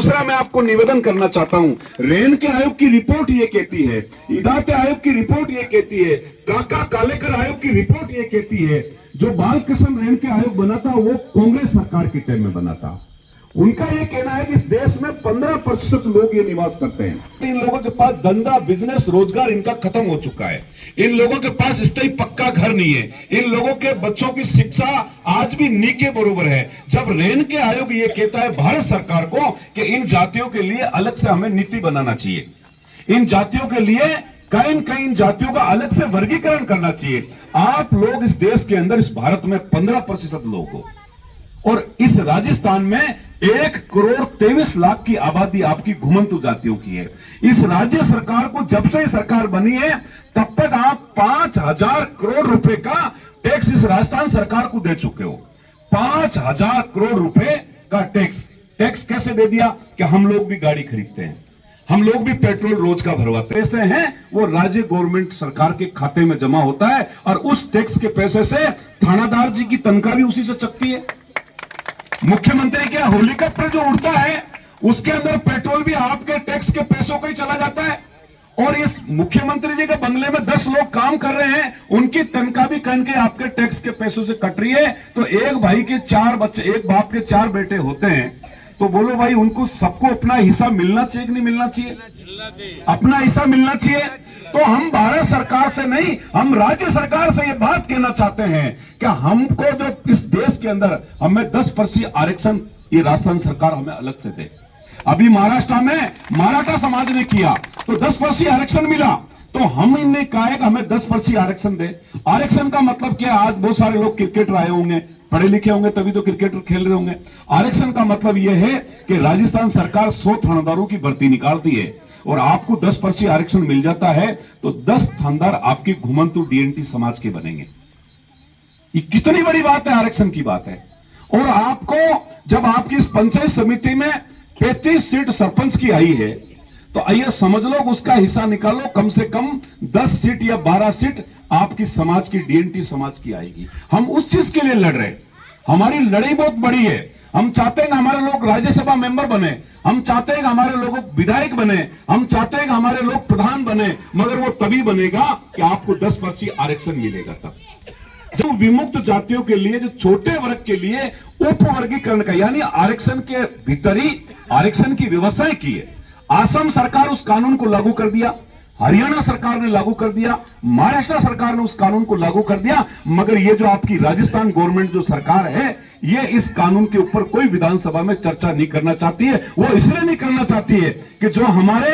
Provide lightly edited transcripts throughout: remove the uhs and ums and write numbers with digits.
दूसरा मैं आपको निवेदन करना चाहता हूं, रेन के आयोग की रिपोर्ट ये कहती है, इदाते आयोग की रिपोर्ट ये कहती है, काका कालेकर आयोग की रिपोर्ट ये कहती है, जो बालकृष्ण रेन के आयोग बना था वो कांग्रेस सरकार के टाइम में बना था। उनका यह कहना है कि इस देश में 15% लोग ये निवास करते हैं। इन लोगों के पास धंधा, बिजनेस, रोजगार इनका खत्म हो चुका है। इन लोगों के पास स्थायी पक्का घर नहीं है। इन लोगों के बच्चों की शिक्षा आज भी नी के बराबर है। जब रेन के आयोग ये कहता है भारत सरकार को कि इन जातियों के लिए अलग से हमें नीति बनाना चाहिए, इन जातियों के लिए कई जातियों का अलग से वर्गीकरण करना चाहिए। आप लोग इस देश के अंदर, इस भारत में 15% लोग हो और इस राजस्थान में 1,23,00,000 की आबादी आपकी घुमंतु जातियों की है। इस राज्य सरकार को जब से सरकार बनी है तब तक आप 5,000 करोड़ रुपए का टैक्स इस राजस्थान सरकार को दे चुके हो। 5,000 करोड़ रुपए का टैक्स कैसे दे दिया कि हम लोग भी गाड़ी खरीदते हैं, हम लोग भी पेट्रोल रोज का भरवाते हैं। पैसे हैं वो राज्य गवर्नमेंट सरकार के खाते में जमा होता है और उस टैक्स के पैसे से थानादार जी की तनख्वाह भी उसी से चकती है। मुख्यमंत्री के हेलीकॉप्टर जो उड़ता है उसके अंदर पेट्रोल भी आपके टैक्स के पैसों का ही चला जाता है। और इस मुख्यमंत्री जी के बंगले में 10 लोग काम कर रहे हैं, उनकी तनख्वाह भी कहीं के आपके टैक्स के पैसों से कट रही है। तो एक भाई के 4 बच्चे, एक बाप के 4 बेटे होते हैं, तो बोलो भाई उनको सबको अपना हिस्सा मिलना चाहिए कि नहीं मिलना चाहिए? अपना हिस्सा मिलना चाहिए। तो हम भारत सरकार से नहीं, हम राज्य सरकार से ये बात कहना चाहते हैं कि हमको जो इस देश के अंदर हमें 10% आरक्षण ये राजस्थान सरकार हमें अलग से दे। अभी महाराष्ट्र में मराठा समाज ने किया तो 10% आरक्षण मिला, तो हम इनने कहा है कि हमें 10% आरक्षण दे। आरक्षण का मतलब क्या है? आज बहुत सारे लोग क्रिकेटर आए होंगे, पढ़े लिखे होंगे तभी तो क्रिकेटर खेल रहे होंगे। आरक्षण का मतलब यह है कि राजस्थान सरकार 100 थानेदारों की भर्ती निकालती है और आपको 10% आरक्षण मिल जाता है, तो 10 थानेदार आपके घुमंतु डीएनटी समाज के बनेंगे। ये कितनी बड़ी बात है, आरक्षण की बात है। और आपको जब आपकी इस पंचायत समिति में 35 सीट सरपंच की आई है, तो आइए समझ लो उसका हिस्सा निकालो, कम से कम 10 सीट या 12 सीट आपकी समाज की, डीएनटी समाज की आएगी। हम उस चीज के लिए लड़ रहे हैं। हमारी लड़ाई बहुत बड़ी है। हम चाहते हैं कि हमारे लोग राज्यसभा मेंबर बने, हम चाहते हैं कि हमारे लोग विधायक बने, हम चाहते हैं कि हमारे लोग प्रधान बने, मगर वो तभी बनेगा कि आपको 10% आरक्षण मिलेगा। तब जो विमुक्त जातियों के लिए, जो छोटे वर्ग के लिए उप वर्गीकरण का, यानी आरक्षण के भीतर ही आरक्षण की व्यवस्थाएं की है। असम सरकार उस कानून को लागू कर दिया, हरियाणा सरकार ने लागू कर दिया, महाराष्ट्र सरकार ने उस कानून को लागू कर दिया, मगर ये जो आपकी राजस्थान गवर्नमेंट जो सरकार है, ये इस कानून के ऊपर कोई विधानसभा में चर्चा नहीं करना चाहती है। वो इसलिए नहीं करना चाहती है कि जो हमारे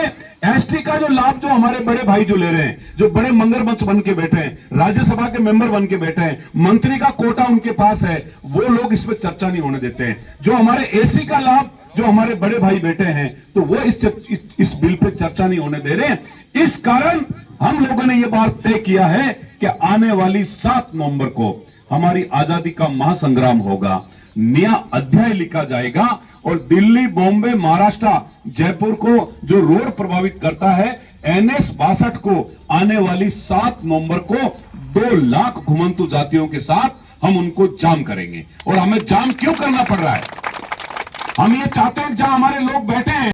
एसटी का जो लाभ जो हमारे बड़े भाई जो ले रहे हैं, जो बड़े मंगरमंच बन के बैठे हैं, राज्यसभा के मेंबर बन के बैठे हैं, मंत्री का कोटा उनके पास है, वो लोग इस पर चर्चा नहीं होने देते हैं। जो हमारे एसी का लाभ जो हमारे बड़े भाई बैठे हैं, तो वो इस बिल पे चर्चा नहीं होने दे रहे। इस कारण हम लोगों ने यह बात तय किया है कि आने वाली 7 नवंबर को हमारी आजादी का महासंग्राम होगा, नया अध्याय लिखा जाएगा और दिल्ली, बॉम्बे, महाराष्ट्र, जयपुर को जो रोड प्रभावित करता है, NH 62 को आने वाली 7 नवंबर को 2 लाख घुमंतु जातियों के साथ हम उनको जाम करेंगे। और हमें जाम क्यों करना पड़ रहा है? हम ये चाहते हैं कि जहां हमारे लोग बैठे हैं